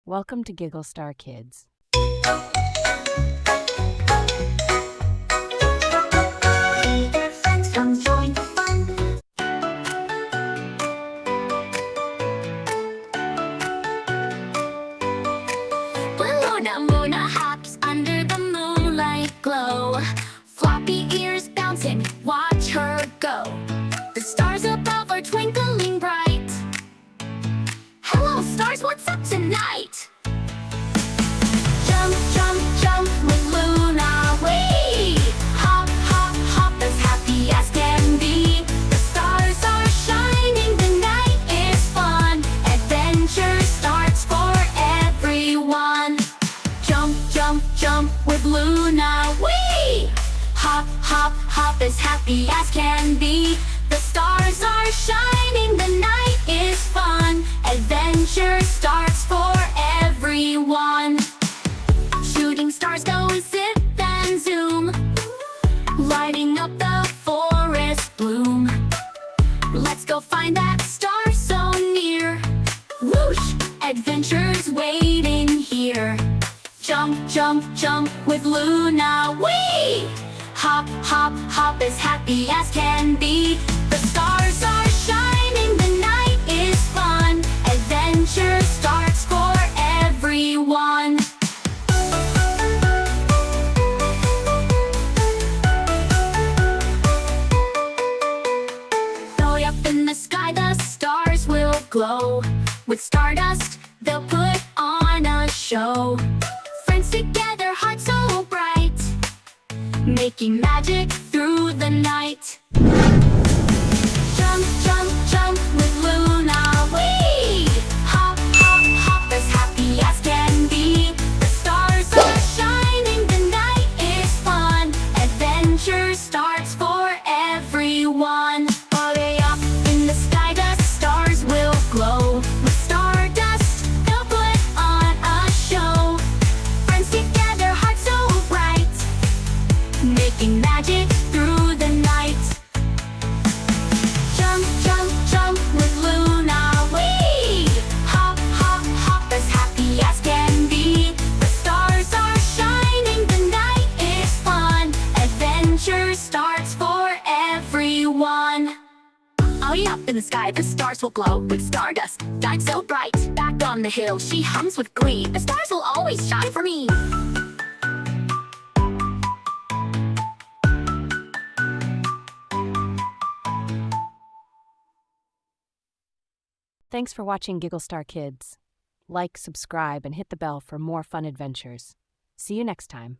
Welcome to Giggle Star Kids. Your friends come join the fun. Balloona Moona hops under the moonlight glow. Floppy ears bouncing, watch her go. The stars above are twinkling bright. Hello stars, what's up tonight? Jump, jump, jump with Luna, wee! Hop, hop, hop as happy as can be. The stars are shining, the night is fun. Adventure starts for everyone. Jump, jump, jump with Luna, wee! Hop, hop, hop as happy as can be. The stars are shining, the night is fun. Adventure starts for everyone. Shooting stars go zip and zoom, lighting up the forest bloom. Let's go find that star so near. Whoosh! Adventure's waiting here. Jump, jump, jump with Luna, wee! Hop, hop, hop as happy as can be. The stars are shining, the night is fun. Adventure starts for everyone. Way up in the sky, the stars will glow. With stardust, they'll put on a show. Friends together, hearts so bright, making magic through the night. Jump, jump, jump with Luna, wee! Hop, hop, hop as happy as can be. The stars are shining, the night is fun. Adventure starts for everyone. Way up in the sky, the stars will glow. With stardust, they'll put on a show. Friends together, hearts so bright, making magic through the night. Jump, jump, jump with Luna, wee! Hop, hop, hop as happy as can be. The stars are shining, the night is fun. Adventure starts for everyone. Way up in the sky, the stars will glow with stardust, died so bright. Back on the hill, she hums with glee. The stars will always shine for me. Thanks for watching Giggle Star Kids. Like, subscribe, and hit the bell for more fun adventures. See you next time.